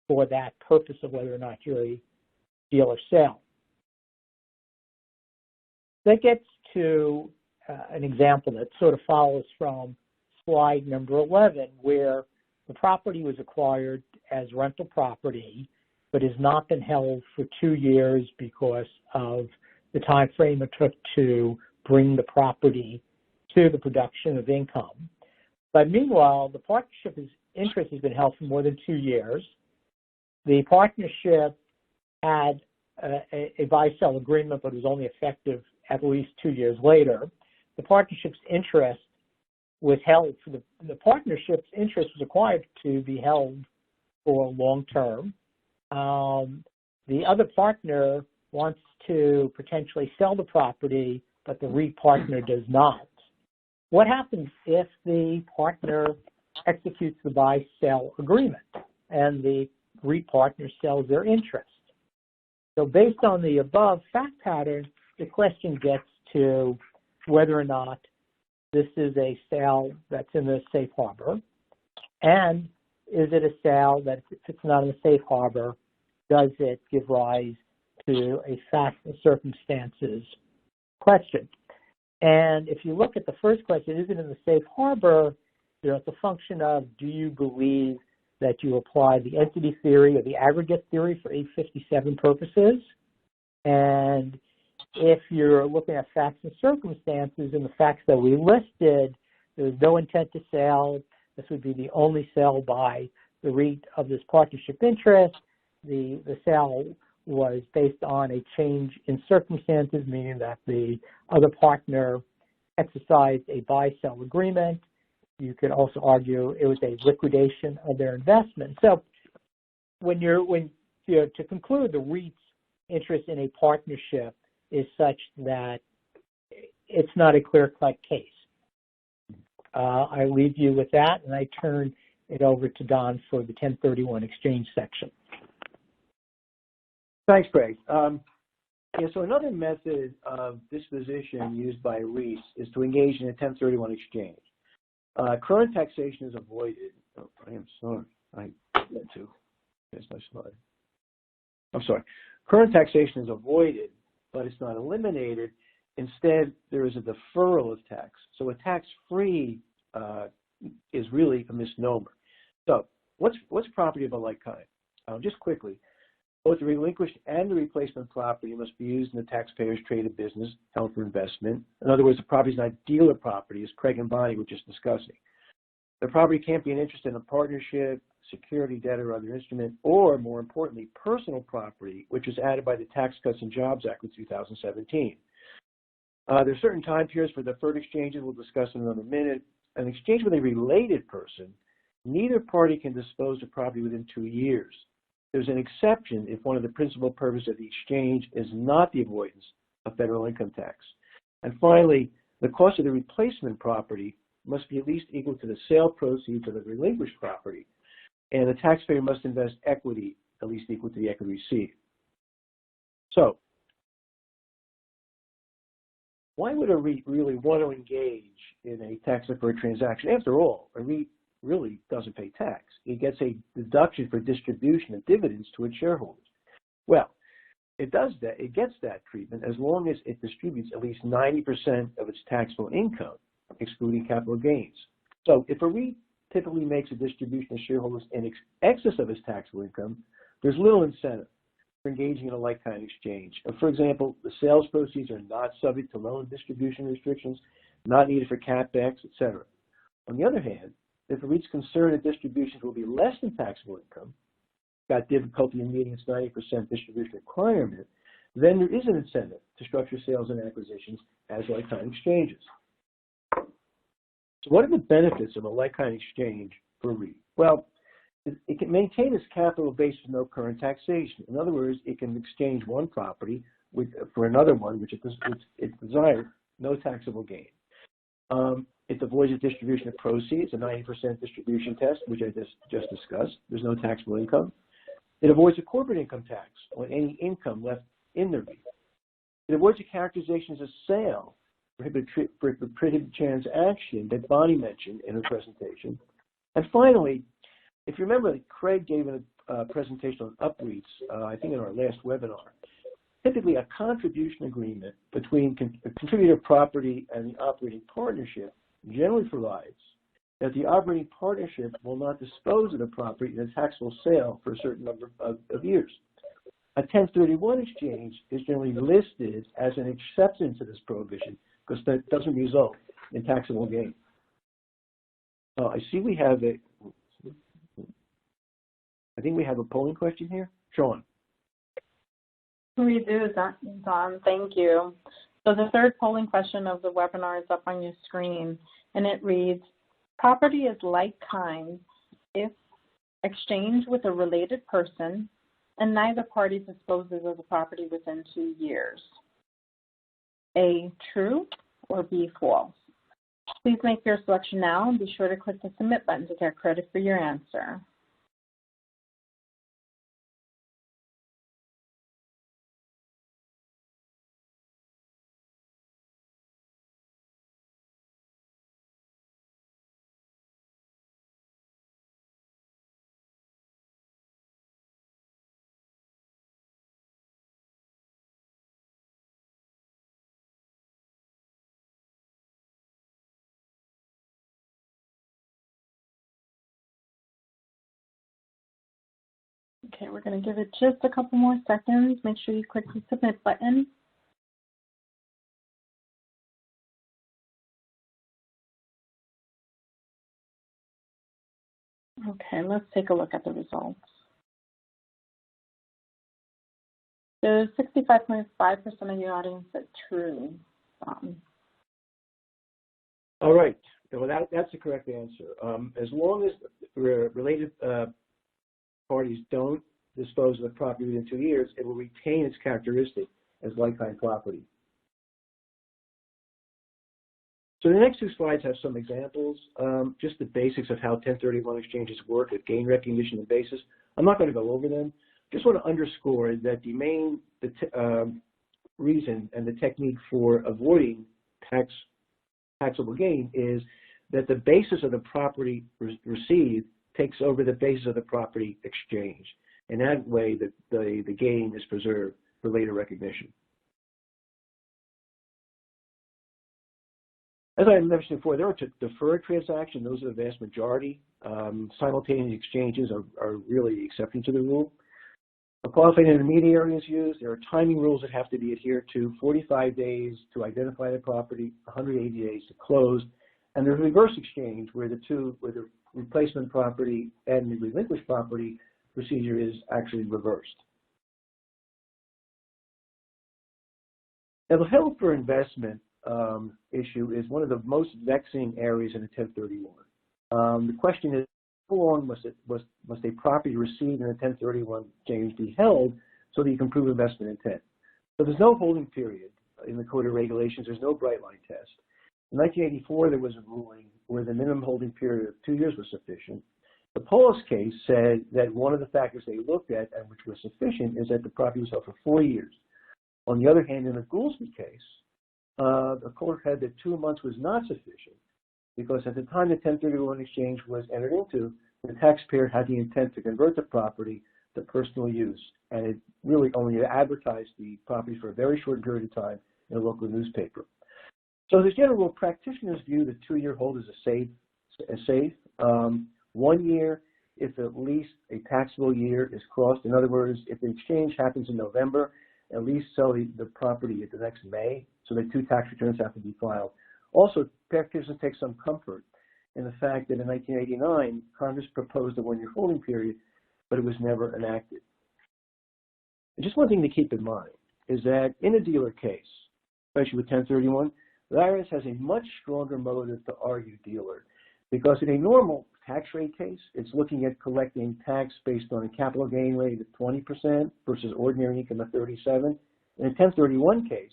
for that purpose of whether or not you're a dealer sale. That gets to an example that sort of follows from slide number 11, where the property was acquired as rental property, but has not been held for 2 years because of the time frame it took to bring the property to the production of income. But meanwhile, the partnership's interest has been held for more than 2 years. The partnership had a buy-sell agreement, but it was only effective at least 2 years later. The partnership's interest was held for the partnership's interest was acquired to be held for long term. The other partner wants to potentially sell the property, but the REIT partner does not. What happens if the partner executes the buy-sell agreement and the REIT partner sells their interest? So based on the above fact pattern, the question gets to whether or not this is a sale that's in the safe harbor, and is it a sale that, if it's not in the safe harbor, does it give rise to a fact and circumstances question? And if you look at the first question, is it in the safe harbor, it's a function of, do you believe that you apply the entity theory or the aggregate theory for 857 purposes? And if you're looking at facts and circumstances, in the facts that we listed, there's no intent to sell. This would be the only sale by the REIT of this partnership interest. The sale was based on a change in circumstances, meaning that the other partner exercised a buy-sell agreement. You could also argue it was a liquidation of their investment. So to conclude, the REIT's interest in a partnership is such that it's not a clear-cut case. I leave you with that, and I turn it over to Don for the 1031 exchange section. Thanks, Craig. So another method of disposition used by REITs is to engage in a 1031 exchange. Current taxation is avoided. Oh, I am sorry. I meant to Here's my slide. I'm sorry. Current taxation is avoided, but it's not eliminated. Instead, there is a deferral of tax. So a tax-free is really a misnomer. So what's property of a like kind? Just quickly, both the relinquished and the replacement property must be used in the taxpayer's trade of business, held for investment. In other words, the property is not dealer property, as Craig and Bonnie were just discussing. The property can't be an interest in a partnership, security, debt, or other instrument, or, more importantly, personal property, which was added by the Tax Cuts and Jobs Act of 2017. There are certain time periods for deferred exchanges we'll discuss in another minute. An exchange with a related person, neither party can dispose of property within 2 years. There's an exception if one of the principal purposes of the exchange is not the avoidance of federal income tax. And finally, the cost of the replacement property must be at least equal to the sale proceeds of the relinquished property, and the taxpayer must invest equity at least equal to the equity received. So, why would a REIT really want to engage in a tax-deferred transaction? After all, a REIT really doesn't pay tax. It gets a deduction for distribution of dividends to its shareholders. Well, it does that. It gets that treatment as long as it distributes at least 90% of its taxable income, excluding capital gains. So if a REIT typically makes a distribution to shareholders in excess of its taxable income, there's little incentive for engaging in a like-kind exchange. For example, the sales proceeds are not subject to loan distribution restrictions, not needed for CapEx, etc. On the other hand, if a REIT's concerned that distributions will be less than taxable income, got difficulty in meeting its 90% distribution requirement, then there is an incentive to structure sales and acquisitions as like-kind exchanges. So what are the benefits of a like-kind exchange for a REIT? Well, it can maintain its capital base with no current taxation. In other words, it can exchange one property for another one, which it desires, no taxable gain. It avoids the distribution of proceeds, a 90% distribution test, which I just discussed. There's no taxable income. It avoids a corporate income tax on any income left in the REIT. It avoids the characterization as a sale, prohibited transaction that Bonnie mentioned in her presentation. And finally, if you remember that Craig gave a presentation on UPREITs, I think in our last webinar, typically a contribution agreement between a contributor property and the operating partnership generally provides that the operating partnership will not dispose of the property in a taxable sale for a certain number of years. A 1031 exchange is generally listed as an exception to this prohibition because that doesn't result in taxable gain. I see we have I think we have a polling question here. Sean. We do, Don. Thank you. So the third polling question of the webinar is up on your screen, and it reads, property is like kind if exchanged with a related person and neither party disposes of the property within 2 years. A, true, or B, false. Please make your selection now and be sure to click the submit button to get credit for your answer. Okay, we're going to give it just a couple more seconds. Make sure you click the submit button. Okay, let's take a look at the results. There's 65.5% of the audience said true. All right. Well, that's the correct answer. As long as related parties don't dispose of the property within 2 years, it will retain its characteristic as like-kind property. So the next two slides have some examples, just the basics of how 1031 exchanges work with gain recognition and basis. I'm not going to go over them. Just want to underscore that the main reason and the technique for avoiding taxable gain is that the basis of the property received takes over the basis of the property exchange. In that way, the gain is preserved for later recognition. As I mentioned before, there are deferred transactions. Those are the vast majority. Simultaneous exchanges are really the exception to the rule. A qualified intermediary is used. There are timing rules that have to be adhered to: 45 days to identify the property, 180 days to close, and there's a reverse exchange where the replacement property and the relinquished property procedure is actually reversed. Now, the held for investment issue is one of the most vexing areas in a 1031. The question is, how long must a property received in a 1031 exchange be held so that you can prove investment intent? So there's no holding period in the Code of Regulations. There's no bright line test. In 1984, there was a ruling where the minimum holding period of 2 years was sufficient. The Polis case said that one of the factors they looked at, and which was sufficient, is that the property was held for 4 years. On the other hand, in the Goolsby case, the court had that 2 months was not sufficient, because at the time the 1031 exchange was entered into, the taxpayer had the intent to convert the property to personal use, and it really only advertised the property for a very short period of time in a local newspaper. So the general practitioners view the 2-year hold as safe. 1 year if at least a taxable year is crossed. In other words, if the exchange happens in November, at least sell the property at the next May, so that 2 tax returns have to be filed. Also, practitioners take some comfort in the fact that in 1989, Congress proposed a 1-year holding period, but it was never enacted. And just one thing to keep in mind is that in a dealer case, especially with 1031, the IRS has a much stronger motive to argue dealer, because in a normal tax rate case, it's looking at collecting tax based on a capital gain rate of 20% versus ordinary income of 37%. In a 1031 case,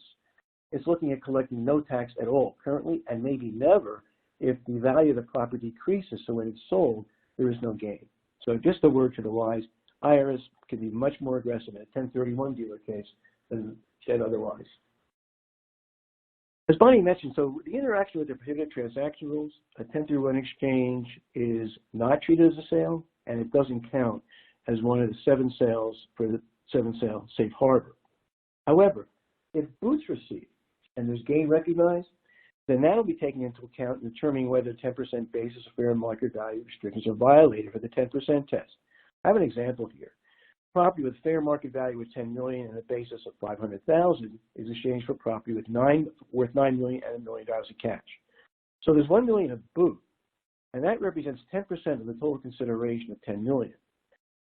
it's looking at collecting no tax at all currently, and maybe never if the value of the property decreases, so when it's sold, there is no gain. So just a word to the wise, IRS can be much more aggressive in a 1031 dealer case than otherwise. As Bonnie mentioned, so the interaction with the prohibited transaction rules, a 1031 exchange is not treated as a sale, and it doesn't count as one of the 7 sales for the 7-sale safe harbor. However, if boots received and there's gain recognized, then that'll be taken into account in determining whether 10% basis of fair market value restrictions are violated for the 10% test. I have an example here. Property with fair market value of $10 million and a basis of $500,000 is exchanged for property worth $9 million and $1 million of cash. So there's $1 million of boot, and that represents 10% of the total consideration of $10 million.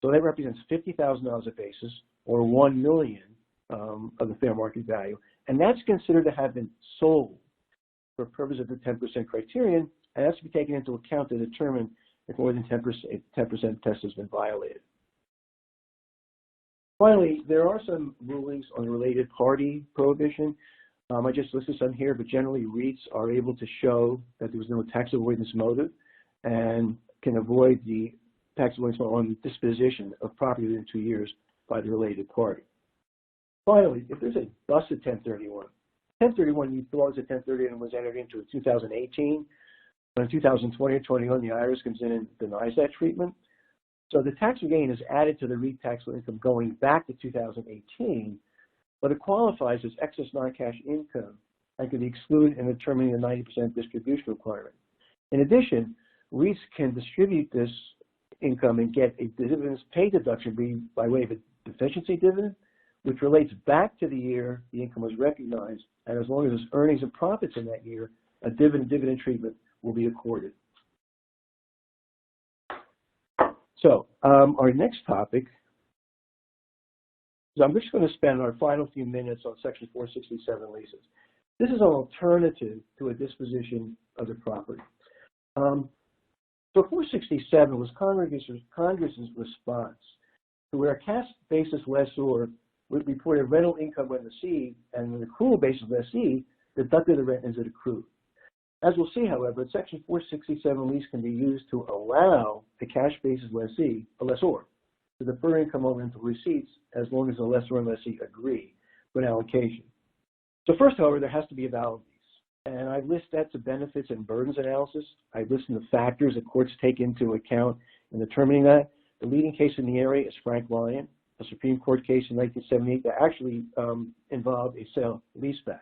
So that represents $50,000 of basis, or $1 million of the fair market value, and that's considered to have been sold for purpose of the 10% criterion, and that's to be taken into account to determine if more than 10% test has been violated. Finally, there are some rulings on the related party prohibition. I just listed some here, but generally REITs are able to show that there was no tax avoidance motive and can avoid the tax avoidance on disposition of property within 2 years by the related party. Finally, if there's a busted 1031 you thought was a 1031 was entered into in 2018, but in 2020 or 21, the IRS comes in and denies that treatment. So the taxable gain is added to the REIT taxable income going back to 2018, but it qualifies as excess non-cash income and can be excluded in determining the 90% distribution requirement. In addition, REITs can distribute this income and get a dividends paid deduction by way of a deficiency dividend, which relates back to the year the income was recognized, and as long as there's earnings and profits in that year, a dividend treatment will be accorded. So our next topic is I'm just going to spend our final few minutes on Section 467 leases. This is an alternative to a disposition of the property. So 467 was Congress's response to where a cash basis lessor would report a rental income when received, and an accrual basis lessee deducted the rent as it accrued. As we'll see, however, Section 467 lease can be used to allow the cash basis lessee, a lessor, to defer income over rental receipts as long as the lessor and lessee agree for an allocation. So first, however, there has to be a valid lease. And I list that to benefits and burdens analysis. I list the factors that courts take into account in determining that. The leading case in the area is Frank Lyon, a Supreme Court case in 1978 that actually involved a sale leaseback.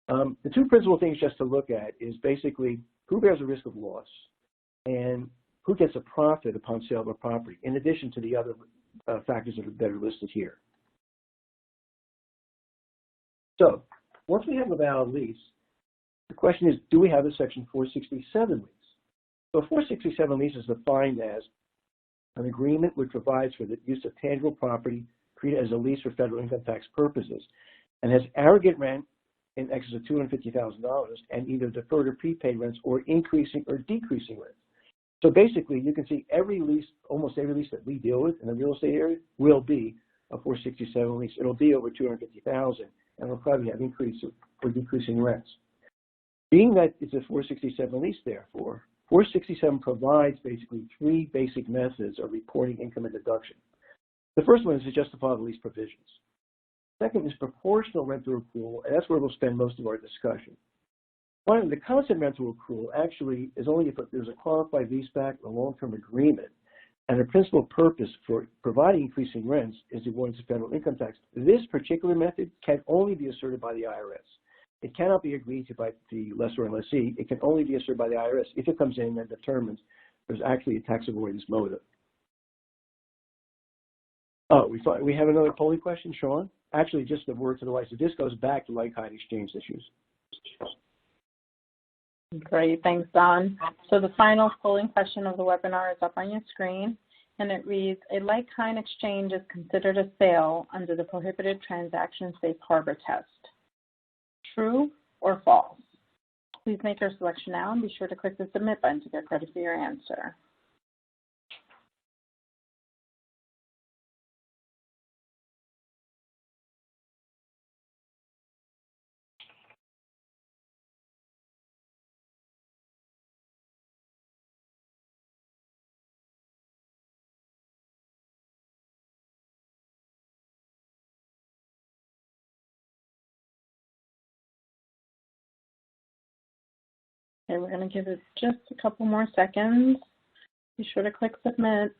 The two principal things just to look at is basically who bears the risk of loss and who gets a profit upon sale of a property, in addition to the other factors that are listed here. So once we have a valid lease, the question is, do we have a Section 467 lease? So a 467 lease is defined as an agreement which provides for the use of tangible property treated as a lease for federal income tax purposes and has aggregate rent in excess of $250,000 and either deferred or prepaid rents or increasing or decreasing rents. So basically, you can see every lease, almost every lease that we deal with in the real estate area will be a 467 lease. It'll be over $250,000, and it'll probably have increasing or decreasing rents. Being that it's a 467 lease, therefore, 467 provides basically three basic methods of reporting income and deduction. The first one is to justify the lease provisions. Second is proportional rental accrual, and that's where we'll spend most of our discussion. Finally, the constant rental accrual actually is only if there's a qualified leaseback or long-term agreement, and the principal purpose for providing increasing rents is the avoidance of federal income tax. This particular method can only be asserted by the IRS. It cannot be agreed to by the lessor and lessee. It can only be asserted by the IRS if it comes in and determines there's actually a tax avoidance motive. Oh, we have another polling question, Sean? Actually, just a word to the right. So this goes back to like-kind exchange issues. Great, thanks, Don. So the final polling question of the webinar is up on your screen, and it reads, a like-kind exchange is considered a sale under the Prohibited Transactions Safe Harbor test. True or false? Please make your selection now and be sure to click the submit button to get credit for your answer. Okay, we're going to give it just a couple more seconds. Be sure to click submit.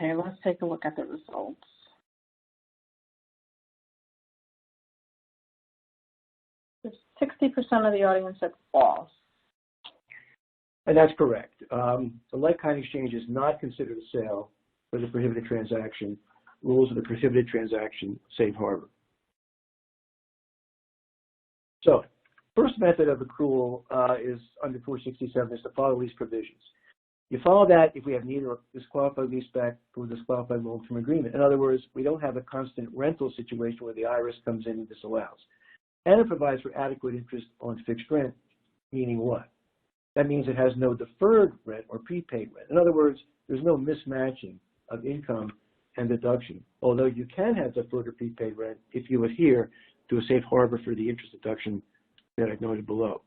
Okay, let's take a look at the results. There's 60% of the audience said false. And that's correct. The like-kind exchange is not considered a sale for the prohibited transaction rules of the Prohibited Transaction Safe Harbor. So, first method of accrual is under 467 is to follow lease provisions. You follow that if we have neither a disqualified leaseback or disqualified long-term agreement. In other words, we don't have a constant rental situation where the IRS comes in and disallows. And it provides for adequate interest on fixed rent, meaning what? That means it has no deferred rent or prepaid rent. In other words, there's no mismatching of income and deduction, although you can have deferred or prepaid rent if you adhere to a safe harbor for the interest deduction that I noted below.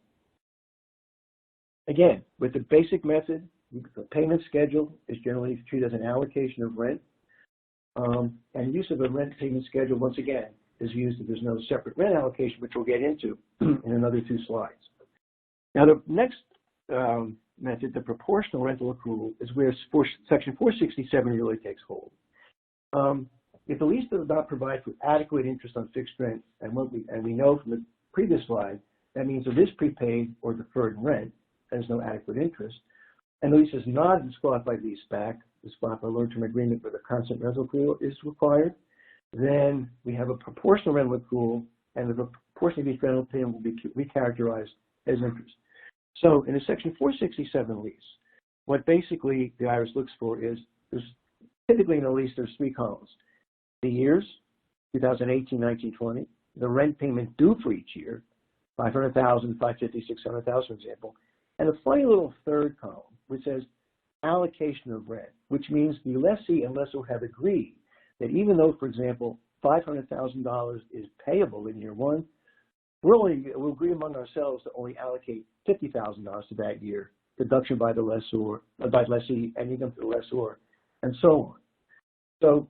Again, with the basic method, the payment schedule is generally treated as an allocation of rent, and use of a rent payment schedule, once again, is used if there's no separate rent allocation, which we'll get into in another two slides. Now, the next method, the proportional rental accrual, is where Section 467 really takes hold. If the lease does not provide for adequate interest on fixed rent, and we know from the previous slide, that means if it is prepaid or deferred rent, there's no adequate interest, and the lease is not a disqualified leaseback, disqualified long-term agreement where the constant rental accrual is required, then we have a proportional rental accrual, and the proportion of each rental payment will be recharacterized as interest. So in a Section 467 lease, what basically the IRS looks for is, there's typically in a lease, there's three columns. The years, 2018, 19, 20, the rent payment due for each year, 500,000, 550, 600,000, for example, and a funny little third column, which says allocation of rent, which means the lessee and lessor have agreed that even though, for example, $500,000 is payable in year one, we'll agree among ourselves to only allocate $50,000 to that year, deduction by the lessor, by lessee, and income to the lessor, and so on. So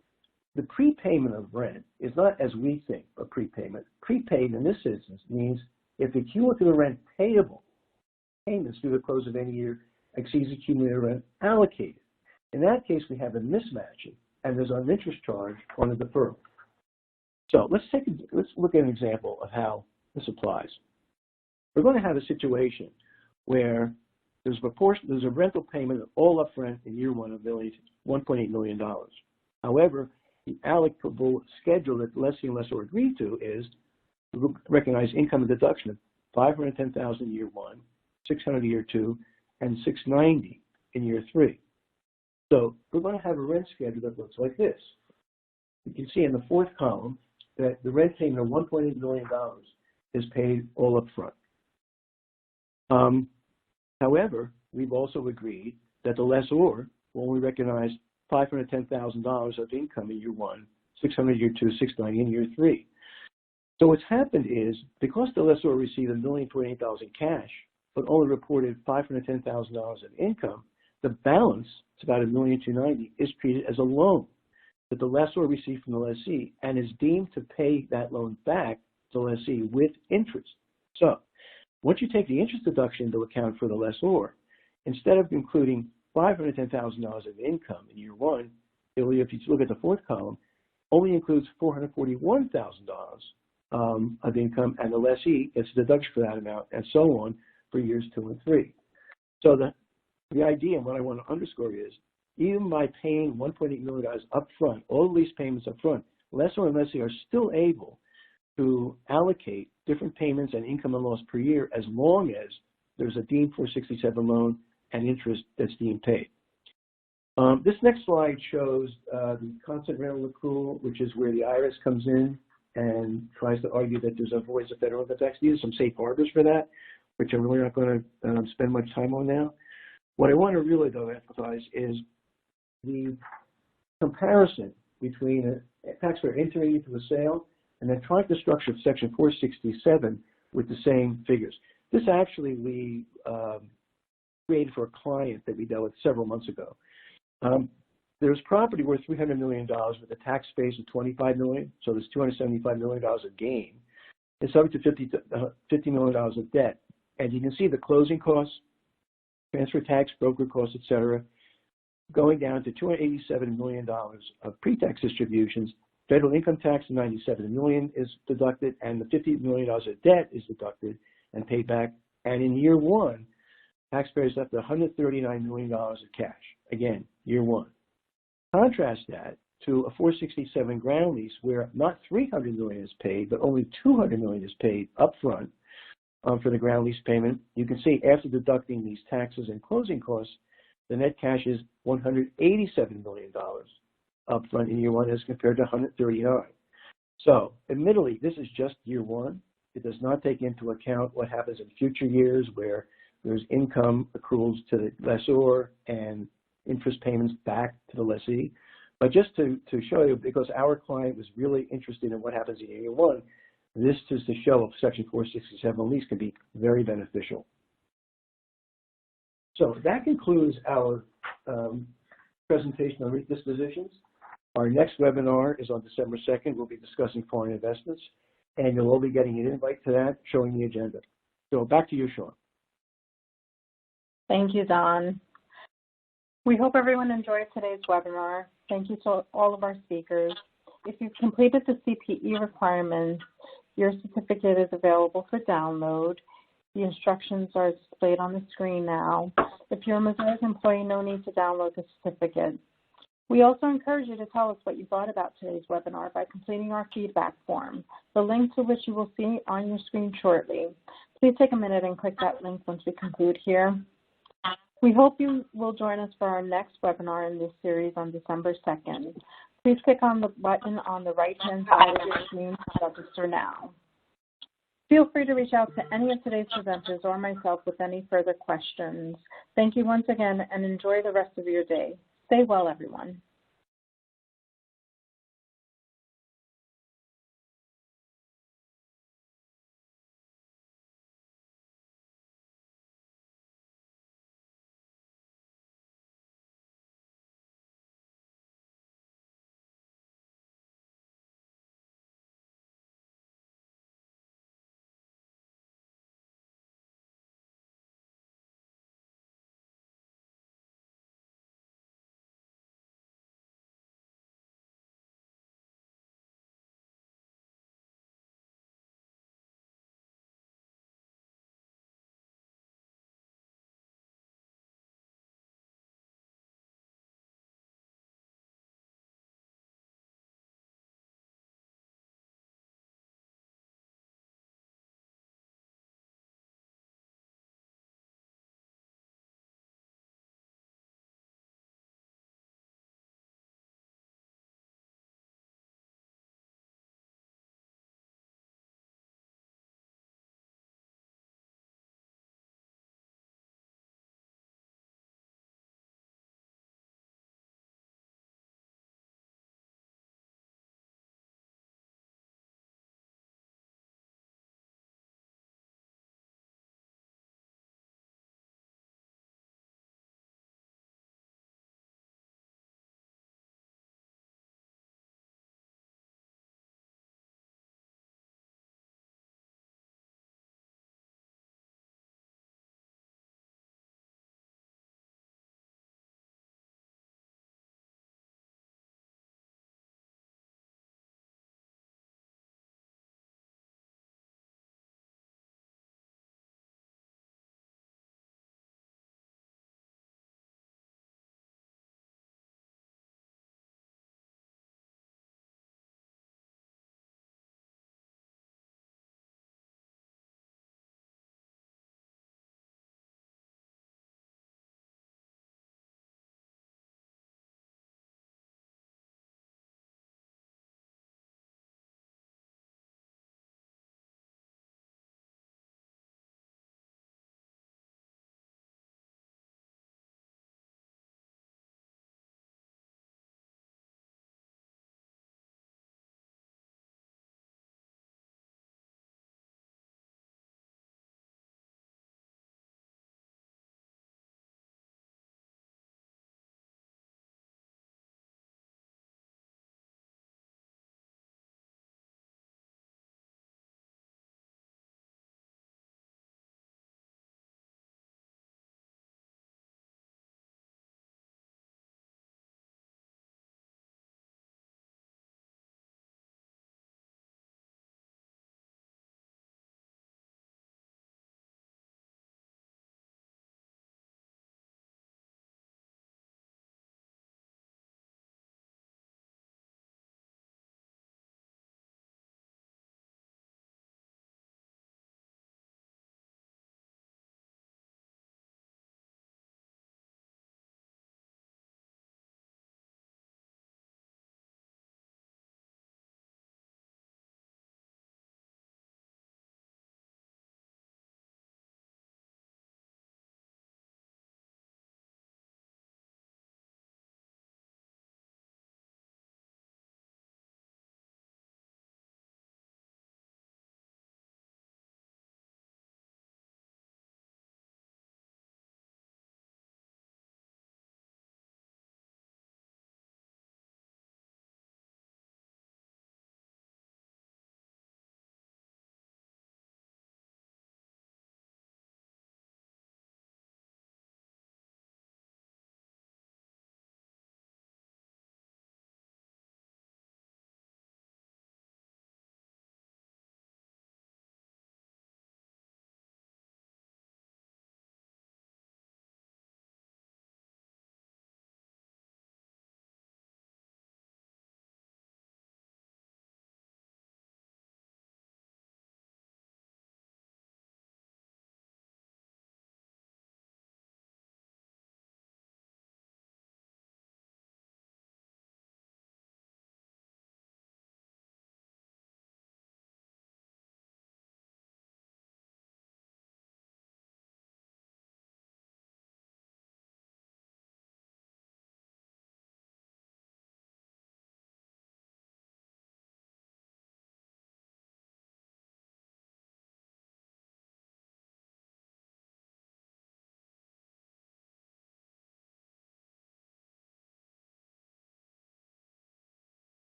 the prepayment of rent is not as we think a prepayment. Prepaid in this instance means if the cumulative rent payable payments through the close of any year exceeds the cumulative rent allocated. In that case, we have a mismatching, and there's an interest charge on the deferral. So let's look at an example of how this applies. We're going to have a situation where there's a rental payment of all up rent in year one of $1.8 million. However, the allocable schedule that the lessee and lessor agreed to is to recognize income and deduction of $510,000 in year one, $600 in year two, and $690 in year three. So we're going to have a rent schedule that looks like this. You can see in the fourth column that the rent payment of $1.8 million is paid all up front. However, we've also agreed that the lessor will only recognize $510,000 of income in year one, $600 in year two, $690 in year three. So what's happened is, because the lessor received $1,028,000 in cash, but only reported $510,000 of income, the balance, it's about $1,290,000, is treated as a loan that the lessor received from the lessee and is deemed to pay that loan back to the lessee with interest. So once you take the interest deduction into account for the lessor, instead of including $510,000 of income in year one, if you look at the fourth column, only includes $441,000 of income, and the lessee gets a deduction for that amount, and so on for years 2 and 3. So the idea, and what I want to underscore is, even by paying $1.8 million up front, all the lease payments up front, lessor and lessee are still able to allocate different payments and income and loss per year as long as there's a deemed 467 loan and interest that's deemed paid. This next slide shows the constant rental accrual, which is where the IRS comes in and tries to argue that there's avoidance of federal income tax. These are some safe harbors for that, which I'm really not going to spend much time on now. What I want to really, though, emphasize is the comparison between a taxpayer entering into a sale and then trying to structure Section 467 with the same figures. This actually we created for a client that we dealt with several months ago. There's property worth $300 million with a tax base of $25 million, so there's $275 million of gain. It's subject to $50 million of debt. And you can see the closing costs, transfer tax, broker costs, et cetera, going down to $287 million of pre-tax distributions. Federal income tax of $97 million is deducted, and the $50 million of debt is deducted and paid back. And in year one, taxpayers left $139 million of cash. Again, year one. Contrast that to a 467 ground lease where not $300 million is paid, but only $200 million is paid up front for the ground lease payment. You can see after deducting these taxes and closing costs, the net cash is $187 million up front in year one as compared to $139. So admittedly, this is just year one. It does not take into account what happens in future years where there's income accruals to the lessor and interest payments back to the lessee. But just to show you, because our client was really interested in what happens in year one, this is to show if Section 467 lease can be very beneficial. So that concludes our presentation on REIT dispositions. Our next webinar is on December 2nd. We'll be discussing foreign investments, and you'll all be getting an invite to that, showing the agenda. So back to you, Sean. Thank you, Don. We hope everyone enjoyed today's webinar. Thank you to all of our speakers. If you've completed the CPE requirements, your certificate is available for download. The instructions are displayed on the screen now. If you're a Mazars employee, no need to download the certificate. We also encourage you to tell us what you thought about today's webinar by completing our feedback form, the link to which you will see on your screen shortly. Please take a minute and click that link once we conclude here. We hope you will join us for our next webinar in this series on December 2nd. Please click on the button on the right-hand side of your screen to register now. Feel free to reach out to any of today's presenters or myself with any further questions. Thank you once again, and enjoy the rest of your day. Stay well, everyone.